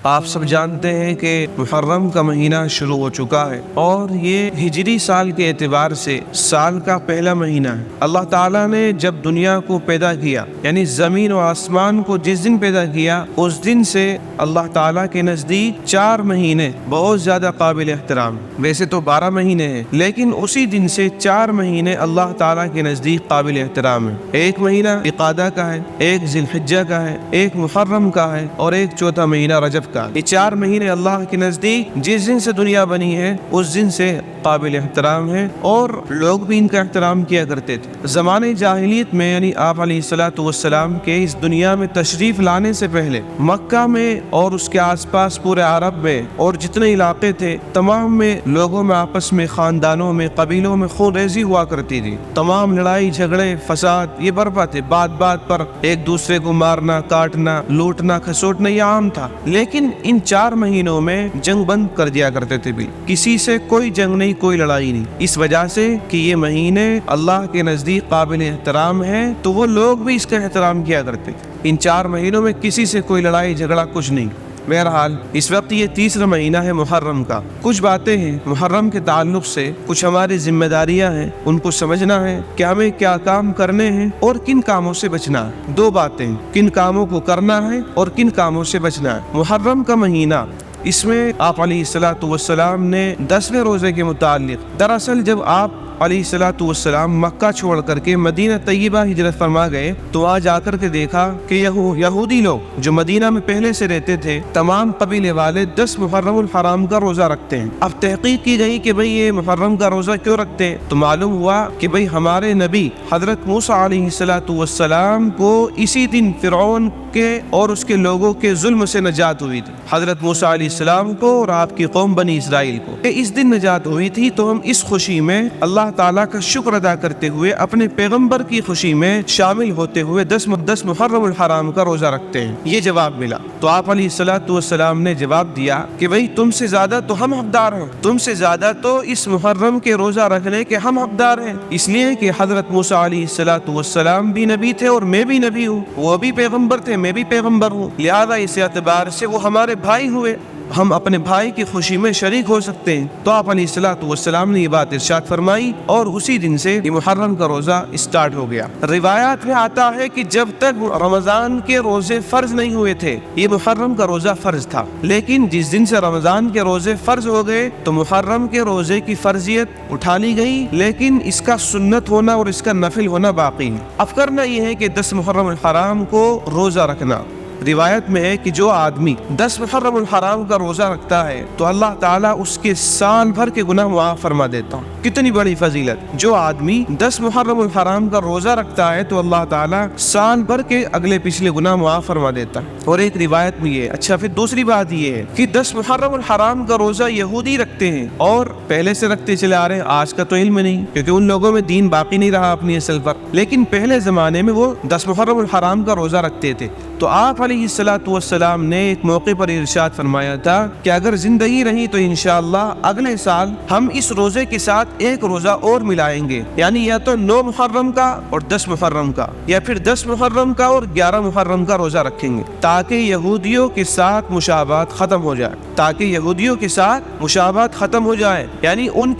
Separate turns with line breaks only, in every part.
آپ سب جانتے ہیں کہ محرم کا مہینہ شروع ہو چکا ہے اور یہ ہجری سال کے اعتبار سے سال کا پہلا مہینہ ہے۔ اللہ تعالیٰ نے جب دنیا کو پیدا کیا، یعنی زمین و آسمان کو جس دن پیدا کیا، اس دن سے اللہ تعالیٰ کے نزدیک 4 مہینے بہت زیادہ قابل احترام۔ ویسے تو 12 مہینے ہیں، لیکن اسی دن سے 4 مہینے اللہ تعالیٰ کے نزدیک قابل احترام ہے۔ ایک مہینہ ذوالقعدہ کا ہے، ایک ذی الحجہ کا ہے، ایک محرم کا ہے اور ایک چوتھا مہینہ رجب کا۔ یہ 4 مہینے اللہ کے نزدیک جس دن سے دنیا بنی ہے اس دن سے قابل احترام ہے اور لوگ بھی ان کا احترام کیا کرتے تھے۔ زمانے جاہلیت میں، یعنی آپ علیہ الصلوۃ والسلام کے اس دنیا میں تشریف لانے سے پہلے مکہ میں اور اس کے آس پاس پورے عرب میں اور جتنے علاقے تھے تمام میں لوگوں میں آپس میں، خاندانوں میں، قبیلوں میں خون ریزی ہوا کرتی تھی۔ تمام لڑائی جھگڑے فساد یہ برپا تھے، بات بات پر ایک دوسرے کو مارنا، کاٹنا، لوٹنا، کھسوٹنا یہ عام تھا۔ لیکن ان 4 مہینوں میں جنگ بند کر دیا کرتے تھے، بھی کسی سے کوئی جنگ نہیں، کوئی لڑائی نہیں، اس وجہ سے کہ یہ مہینے اللہ کے نزدیک قابل احترام ہیں تو وہ لوگ بھی اس کا احترام کیا کرتے۔ ان 4 مہینوں میں کسی سے کوئی لڑائی جھگڑا کچھ نہیں۔ بہرحال اس وقت یہ تیسرا مہینہ ہے محرم کا۔ کچھ باتیں ہیں محرم کے تعلق سے، کچھ ہماری ذمہ داریاں ہیں، ان کو سمجھنا ہے کہ ہمیں کیا کام کرنے ہیں اور کن کاموں سے بچنا ہے۔ 2 باتیں، کن کاموں کو کرنا ہے اور کن کاموں سے بچنا ہے۔ محرم کا مہینہ، اس میں آپ علیہ الصلوۃ والسلام نے 10ویں روزے کے متعلق، دراصل جب آپ علیہ الصلوۃ والسلام مکہ چھوڑ کر کے مدینہ طیبہ ہجرت فرما گئے تو وہاں جا کر کے دیکھا کہ یہودی لوگ جو مدینہ میں پہلے سے رہتے تھے، تمام قبیلے والے 10 محرم الحرام کا روزہ رکھتے ہیں۔ اب تحقیق کی گئی کہ بھئی یہ محرم کا روزہ کیوں رکھتے ہیں، تو معلوم ہوا کہ بھئی ہمارے نبی حضرت موسیٰ علیہ الصلوۃ والسلام کو اسی دن فرعون کے اور اس کے لوگوں کے ظلم سے نجات ہوئی تھی، حضرت موسیٰ علیہ السلام کو اور آپ کی قوم بنی اسرائیل کو۔ اس دن نجات ہوئی تھی تو ہم اس خوشی میں اللہ تعالیٰ کا شکر ادا کرتے ہوئے، اپنے پیغمبر کی خوشی میں شامل ہوتے ہوئے 10 محرم الحرام کا روزہ رکھتے ہیں۔ یہ جواب ملا تو آپ علیہ الصلوۃ والسلام نے جواب دیا کہ بھئی تم سے زیادہ تو ہم حقدار ہیں، تم سے زیادہ تو اس محرم کے روزہ رکھنے کے ہم حقدار ہیں، اس لیے کہ حضرت موسیٰ علیہ الصلوۃ والسلام بھی نبی تھے اور میں بھی نبی ہوں، وہ بھی پیغمبر تھے، میں بھی پیغمبر ہوں، لہذا اس اعتبار سے وہ ہمارے بھائی ہوئے، ہم اپنے بھائی کی خوشی میں شریک ہو سکتے ہیں۔ تو آپ علیہ الصلوۃ والسلام نے یہ بات ارشاد فرمائی اور اسی دن سے یہ محرم کا روزہ اسٹارٹ ہو گیا۔ روایات میں آتا ہے کہ جب تک رمضان کے روزے فرض نہیں ہوئے تھے یہ محرم کا روزہ فرض تھا، لیکن جس دن سے رمضان کے روزے فرض ہو گئے تو محرم کے روزے کی فرضیت اٹھا لی گئی، لیکن اس کا سنت ہونا اور اس کا نفل ہونا باقی ہے۔ اب کرنا یہ ہے کہ 10 محرم الحرام کو روزہ رکھنا۔ روایت میں ہے کہ جو آدمی 10 محرم الحرام کا روزہ رکھتا ہے تو اللہ تعالیٰ اس کے سال بھر کے گناہ معاف فرما دیتا ہوں۔ کتنی بڑی فضیلت! جو آدمی 10 محرم الحرام کا روزہ رکھتا ہے تو اللہ تعالیٰ سال بھر کے اگلے پچھلے گناہ معاف فرما دیتا ہے۔ اور ایک روایت میں یہ اچھا، پھر دوسری بات یہ ہے کہ 10 محرم الحرام کا روزہ یہودی رکھتے ہیں اور پہلے سے رکھتے چلے آ رہے ہیں، آج کا تو علم نہیں کیونکہ ان لوگوں میں دین باقی نہیں رہا اپنی اصل پر، لیکن پہلے زمانے میں وہ 10 محرم الحرام کا روزہ رکھتے تھے۔ تو آپ علیہ الصلوۃ والسلام نے ایک موقع پر ارشاد فرمایا تھا کہ اگر زندگی رہی تو انشاءاللہ اگلے سال ہم اس روزے کے ساتھ ایک روزہ اور ملائیں گے، یعنی یا تو 9 محرم کا اور 10 محرم کا، یا پھر 10 محرم کا اور 11 محرم کا روزہ رکھیں گے، تاکہ یہودیوں کے ساتھ مشابہت ختم ہو جائے، تاکہ یہودیوں کے ساتھ مشابہت ختم ہو جائے، یعنی ان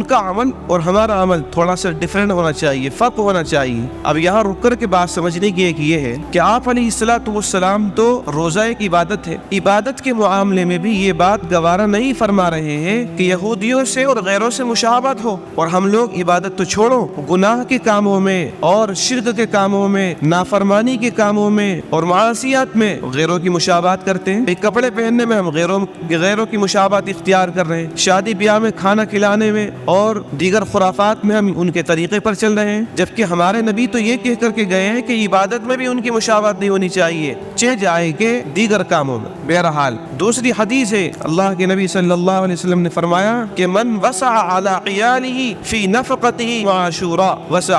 کا عمل اور ہمارا عمل تھوڑا سا ڈیفرنٹ ہونا چاہیے، فرق ہونا چاہیے۔ اب یہاں رک کر کے بات سمجھنے کی ایک یہ ہے کہ آپ علیہ الصلوۃ والسلام تو روزہ ایک عبادت ہے، عبادت کے معاملے میں بھی یہ بات گوارا نہیں فرما رہے ہیں کہ یہودیوں سے اور غیروں سے مشابہت ہو، اور ہم لوگ عبادت تو چھوڑو، گناہ کے کاموں میں اور شرک کے کاموں میں، نافرمانی کے کاموں میں اور معاصیات میں غیروں کی مشابہت کرتے ہیں۔ ایک کپڑے پہننے میں ہم غیروں کی مشابہت اختیار کر رہے ہیں، شادی بیاہ میں کھانا کھلانے میں اور دیگر خرافات میں ہم ان کے طریقے پر چل رہے ہیں، جبکہ ہمارے نبی تو یہ کہہ کر کے گئے ہیں کہ عبادت میں بھی ان کی مشابہت نہیں ہونی چاہیے، چہ جائے کہ دیگر کاموں میں۔ بہرحال دوسری حدیث ہے، اللہ کے نبی صلی اللہ علیہ وسلم نے فرمایا کہ من وسع علی عیالہ فی نفقتہ وعاشوراء وسع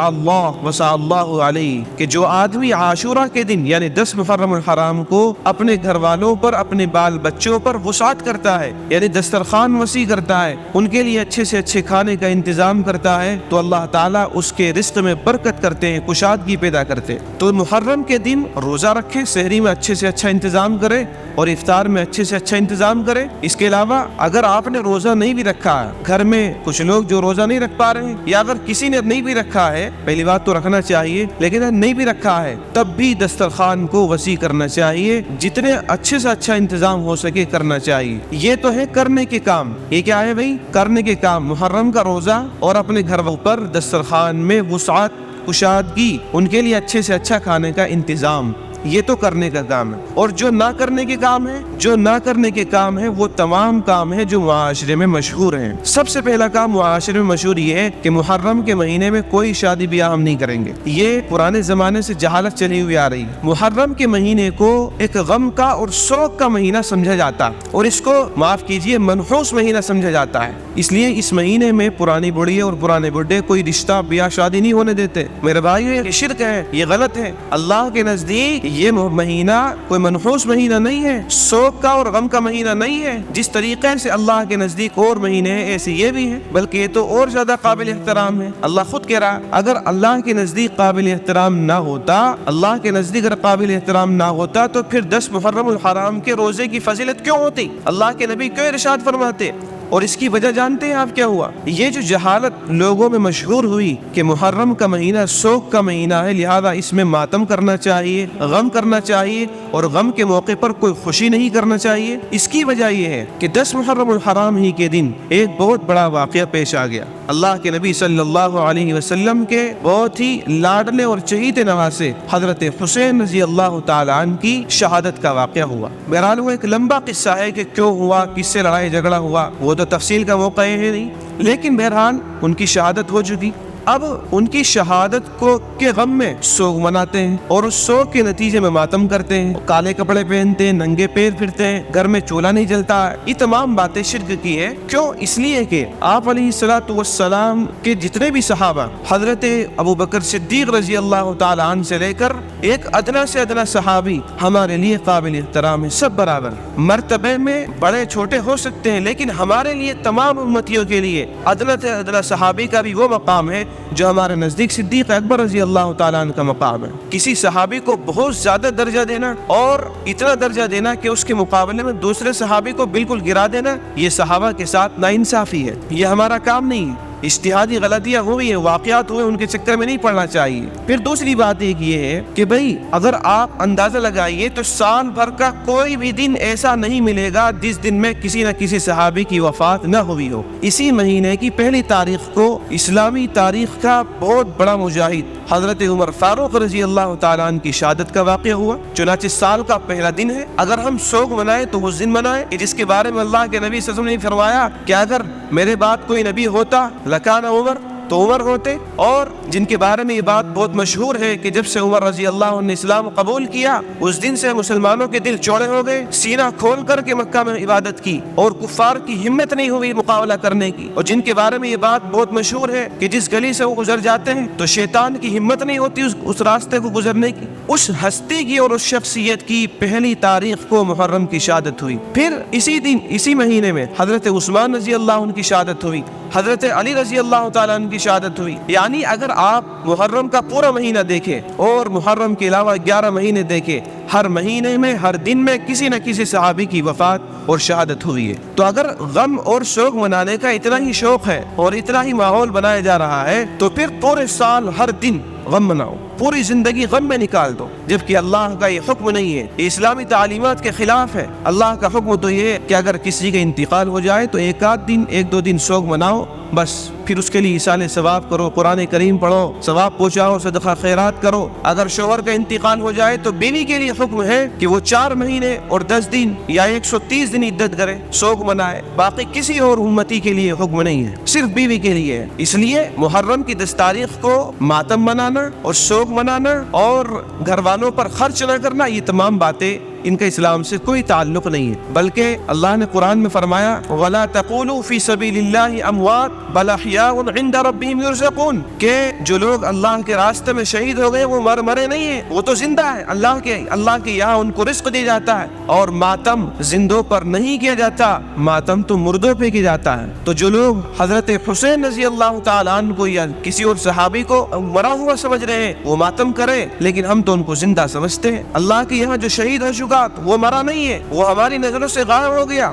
اللہ علیہ، کہ جو آدمی عاشورہ کے دن یعنی 10 محرم الحرام کو اپنے گھر والوں پر، اپنے بال بچوں پر وسعت کرتا ہے، یعنی دسترخوان وسیع کرتا ہے، ان کے لیے اچھے سے اچھے کھانے کا انتظام کرتا ہے، تو اللہ تعالیٰ اس کے رزق میں برکت کرتے ہیں، کشادگی پیدا کرتے ہیں۔ تو محرم کے دن روزہ رکھیں، سحری میں اچھے سے اچھا انتظام کرے اور افطار میں اچھے سے اچھا انتظام کرے۔ اس کے علاوہ اگر آپ نے روزہ نہیں بھی رکھا ہے، گھر میں کچھ لوگ جو روزہ نہیں رکھ پا رہے ہیں، یا اگر کسی نے نہیں بھی رکھا ہے، پہلی بات تو رکھنا چاہیے، لیکن اگر نہیں بھی رکھا ہے تب بھی دسترخوان کو وسیع کرنا چاہیے، جتنے اچھے سے اچھا انتظام ہو سکے کرنا چاہیے۔ یہ تو ہے کرنے کے کام۔ یہ کیا ہے بھائی؟ کرنے کے کام، محرم کا روزہ اور اپنے گھر پر دسترخوان میں وسعت، کشادگی، ان کے لیے اچھے سے اچھا کھانے کا انتظام، یہ تو کرنے کا کام ہے۔ اور جو نہ کرنے کے کام ہے، جو نہ کرنے کے کام ہے، وہ تمام کام ہیں جو معاشرے میں مشہور ہیں۔ سب سے پہلا کام معاشرے میں مشہور یہ ہے کہ محرم کے مہینے میں کوئی شادی بیاہ ہم نہیں کریں گے۔ یہ پرانے زمانے سے جہالت چلی ہوئی آ رہی ہے۔ محرم کے مہینے کو ایک غم کا اور شوق کا مہینہ سمجھا جاتا ہے، اور اس کو معاف کیجئے منحوس مہینہ سمجھا جاتا ہے۔ اس لیے اس مہینے میں پرانی بڑھیا اور پرانے بڈھے کوئی رشتہ بیاہ شادی نہیں ہونے دیتے۔ میرے بھائی، یہ شرک ہے، یہ غلط ہے۔ اللہ کے نزدیک یہ مہینہ کوئی منحوس مہینہ نہیں ہے، شوق کا اور غم کا مہینہ نہیں ہے۔ جس طریقے سے اللہ کے نزدیک اور مہینے ہیں، ایسے یہ بھی ہے، بلکہ یہ تو اور زیادہ قابل احترام ہے۔ اللہ خود کہہ رہا، اگر اللہ کے نزدیک قابل احترام نہ ہوتا، اللہ کے نزدیک اگر قابل احترام نہ ہوتا تو پھر 10 محرم الحرام کے روزے کی فضیلت کیوں ہوتی؟ اللہ کے نبی کیوں ارشاد فرماتے؟ اور اس کی وجہ جانتے ہیں آپ کیا ہوا؟ یہ جو جہالت لوگوں میں مشہور ہوئی کہ محرم کا مہینہ شوق کا مہینہ ہے، لہذا اس میں ماتم کرنا چاہیے، غم کرنا چاہیے، اور غم کے موقع پر کوئی خوشی نہیں کرنا چاہیے، اس کی وجہ یہ ہے کہ 10 محرم الحرام ہی کے دن ایک بہت بڑا واقعہ پیش آ گیا۔ اللہ کے نبی صلی اللہ علیہ وسلم کے بہت ہی لاڈلے اور چہیتے نواسے حضرت حسین رضی اللہ تعالیٰ عنہ کی شہادت کا واقعہ ہوا۔ بہرحال وہ ایک لمبا قصہ ہے کہ کیوں ہوا، کس سے لڑائی جھگڑا ہوا، وہ تو تفصیل کا موقع ہے نہیں، لیکن بہرحال ان کی شہادت ہو چکی۔ اب ان کی شہادت کو کے غم میں سوگ مناتے ہیں، اور اس سوگ کے نتیجے میں ماتم کرتے ہیں، کالے کپڑے پہنتے ہیں، ننگے پیر پھرتے ہیں، گھر میں چولہا نہیں جلتا ہے۔ یہ تمام باتیں شرک کی ہے۔ کیوں؟ اس لیے کہ آپ علیہ الصلوۃ والسلام کے جتنے بھی صحابہ، حضرت ابو بکر صدیق رضی اللہ تعالیٰ عنہ سے لے کر ایک ادنا سے ادنا صحابی ہمارے لیے قابل احترام ہے، سب برابر مرتبے میں بڑے چھوٹے ہو سکتے ہیں، لیکن ہمارے لیے تمام امتیوں کے لیے ادنا سے ادنا صحابی کا بھی وہ مقام ہے جو ہمارے نزدیک صدیق اکبر رضی اللہ تعالیٰ عنہ کا مقام ہے۔ کسی صحابی کو بہت زیادہ درجہ دینا اور اتنا درجہ دینا کہ اس کے مقابلے میں دوسرے صحابی کو بالکل گرا دینا، یہ صحابہ کے ساتھ ناانصافی ہے، یہ ہمارا کام نہیں ہے۔ اجتہادی غلطیاں ہوئی ہیں، واقعات ہوئے، ان کے چکر میں نہیں پڑنا چاہیے۔ پھر دوسری بات ایک یہ ہے کہ بھائی اگر آپ اندازہ لگائیے تو سال بھر کا کوئی بھی دن ایسا نہیں ملے گا جس دن میں کسی نہ کسی صحابی کی وفات نہ ہوئی ہو۔ اسی مہینے کی پہلی تاریخ کو اسلامی تاریخ کا بہت بڑا مجاہد حضرت عمر فاروق رضی اللہ تعالیٰ عنہ کی شہادت کا واقعہ ہوا، چنانچہ سال کا پہلا دن ہے۔ اگر ہم سوگ منائے تو اس دن منائے جس کے بارے میں اللہ کے نبی صلی اللہ علیہ وسلم نے فرمایا کہ اگر میرے بعد کوئی نبی ہوتا لکان عمر، تو عمر ہوتے، اور جن کے بارے میں یہ بات بہت مشہور ہے کہ جب سے عمر رضی اللہ عنہ نے اسلام قبول کیا اس دن سے مسلمانوں کے دل چوڑے ہو گئے، سینہ کھول کر کے مکہ میں عبادت کی اور کفار کی ہمت نہیں ہوئی مقابلہ کرنے کی، اور جن کے بارے میں یہ بات بہت مشہور ہے کہ جس گلی سے وہ گزر جاتے ہیں تو شیطان کی ہمت نہیں ہوتی اس راستے کو گزرنے کی۔ اس ہستی کی اور اس شخصیت کی پہلی تاریخ کو محرم کی شہادت ہوئی۔ پھر اسی دن اسی مہینے میں حضرت عثمان رضی اللہ عنہ کی شہادت ہوئی، حضرت علی رضی اللہ تعالیٰ عنہ کی شہادت ہوئی۔ یعنی اگر آپ محرم کا پورا مہینہ دیکھیں اور محرم کے علاوہ 11 مہینے دیکھیں، ہر مہینے میں ہر دن میں کسی نہ کسی صحابی کی وفات اور شہادت ہوئی ہے۔ تو اگر غم اور شوق منانے کا اتنا ہی شوق ہے اور اتنا ہی ماحول بنایا جا رہا ہے تو پھر پورے سال ہر دن غم مناؤ، پوری زندگی غم میں نکال دو، جبکہ اللہ کا یہ حکم نہیں ہے، یہ اسلامی تعلیمات کے خلاف ہے۔ اللہ کا حکم تو یہ ہے کہ اگر کسی کا انتقال ہو جائے تو ایک آدھ دن، ایک دو دن شوق مناؤ، بس پھر اس کے لیے ایصال ثواب کرو، قرآن کریم پڑھو، ثواب پہنچاؤ، صدقہ خیرات کرو۔ اگر شوہر کا انتقال ہو جائے تو بیوی کے لیے حکم ہے کہ وہ 4 مہینے اور 10 دن یا 130 دن عدت کرے، شوق منائے، باقی کسی اور امتی کے لیے حکم نہیں ہے، صرف بیوی کے لیے ہے۔ اس لیے محرم کی 10 تاریخ کو ماتم منانا اور شوق منانا اور گھر والوں پر خرچ نہ کرنا، یہ تمام باتیں ان کا اسلام سے کوئی تعلق نہیں ہے، بلکہ اللہ نے قرآن میں فرمایا وَلَا تَقُولُوا فِي سَبِيلِ اللَّهِ أَمْوَاتٌ بَلْ أَحْيَاءٌ عِنْدَ رَبِّهِمْ يُرْزَقُونَ کہ جو لوگ اللہ کے راستے میں شہید ہو گئے وہ مرے نہیں ہیں، وہ تو زندہ ہے، اللہ کے یہاں ان کو رزق دیا جاتا ہے، اور ماتم زندوں پر نہیں کیا جاتا، ماتم تو مردوں پہ کیا جاتا ہے۔ تو جو لوگ حضرت حسین رضی اللہ تعالیٰ عنہ کو یا کسی اور صحابی کو مرا ہوا سمجھ رہے ہیں وہ ماتم کرے، لیکن ہم تو ان کو زندہ سمجھتے ہیں۔ اللہ کے یہاں جو شہید ہو چکا وہ مرا نہیں ہے، وہ ہماری نظروں سے غائب ہو گیا،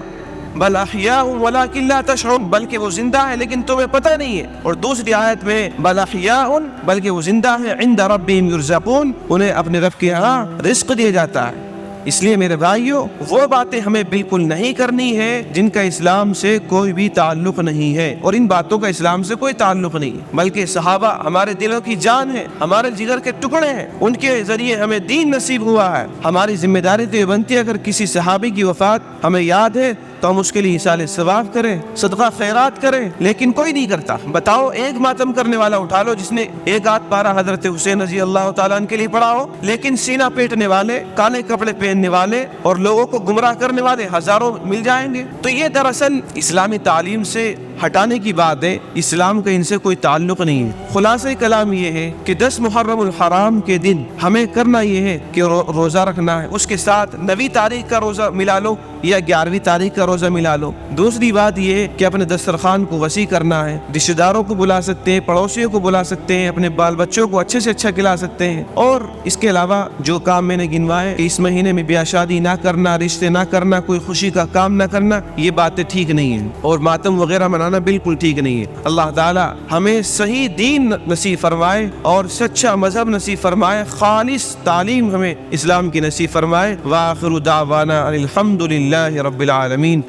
بل احیاء ولکن لا تشعرون بلکہ وہ زندہ ہے لیکن تمہیں پتہ نہیں ہے۔ اور دوسری آیت میں بل احیاء بلکہ وہ زندہ ہے عند ربہم یرزقون انہیں اپنے رب کے یہاں رزق دیا جاتا ہے۔ اس لیے میرے بھائیوں وہ باتیں ہمیں بالکل نہیں کرنی ہے جن کا اسلام سے کوئی بھی تعلق نہیں ہے، اور ان باتوں کا اسلام سے کوئی تعلق نہیں ہے، بلکہ صحابہ ہمارے دلوں کی جان ہے، ہمارے جگر کے ٹکڑے ہیں، ان کے ذریعے ہمیں دین نصیب ہوا ہے۔ ہماری ذمہ داری تو یہ بنتی ہے اگر کسی صحابی کی وفات ہمیں یاد ہے تو ہم اس کے لیے ایصال ثواب کریں، صدقہ خیرات کریں، لیکن کوئی نہیں کرتا۔ بتاؤ ایک ماتم کرنے والا اٹھا لو جس نے ایک آدھ پارہ حضرت حسین رضی اللہ تعالیٰ عنہ کے لیے پڑھا ہو، لیکن سینہ پیٹنے والے، کالے کپڑے پہننے والے اور لوگوں کو گمراہ کرنے والے ہزاروں مل جائیں گے۔ تو یہ دراصل اسلامی تعلیم سے ہٹانے کی بات ہے، اسلام کا ان سے کوئی تعلق نہیں ہے۔ خلاصہ کلام یہ ہے کہ 10 محرم الحرام کے دن ہمیں کرنا یہ ہے کہ روزہ رکھنا ہے، اس کے ساتھ 9 تاریخ کا روزہ ملا لو یا 11ویں تاریخ کا روزہ ملا لو۔ دوسری بات یہ ہے کہ اپنے دسترخوان کو وسیع کرنا ہے، رشتہ داروں کو بلا سکتے ہیں، پڑوسیوں کو بلا سکتے ہیں، اپنے بال بچوں کو اچھے سے اچھا کھلا سکتے ہیں، اور اس کے علاوہ جو کام میں نے گنوائے کہ اس مہینے میں بیاہ شادی نہ کرنا، رشتے نہ کرنا، کوئی خوشی کا کام نہ کرنا، یہ باتیں ٹھیک نہیں ہیں، اور ماتم وغیرہ منانا بالکل ٹھیک نہیں ہے۔ اللہ تعالی ہمیں صحیح دین نصیب فرمائے اور سچا مذہب نصیب فرمائے، خالص تعلیم ہمیں اسلام کی نصیب فرمائے۔ وآخر دعوانا الحمد للہ رب العالمین۔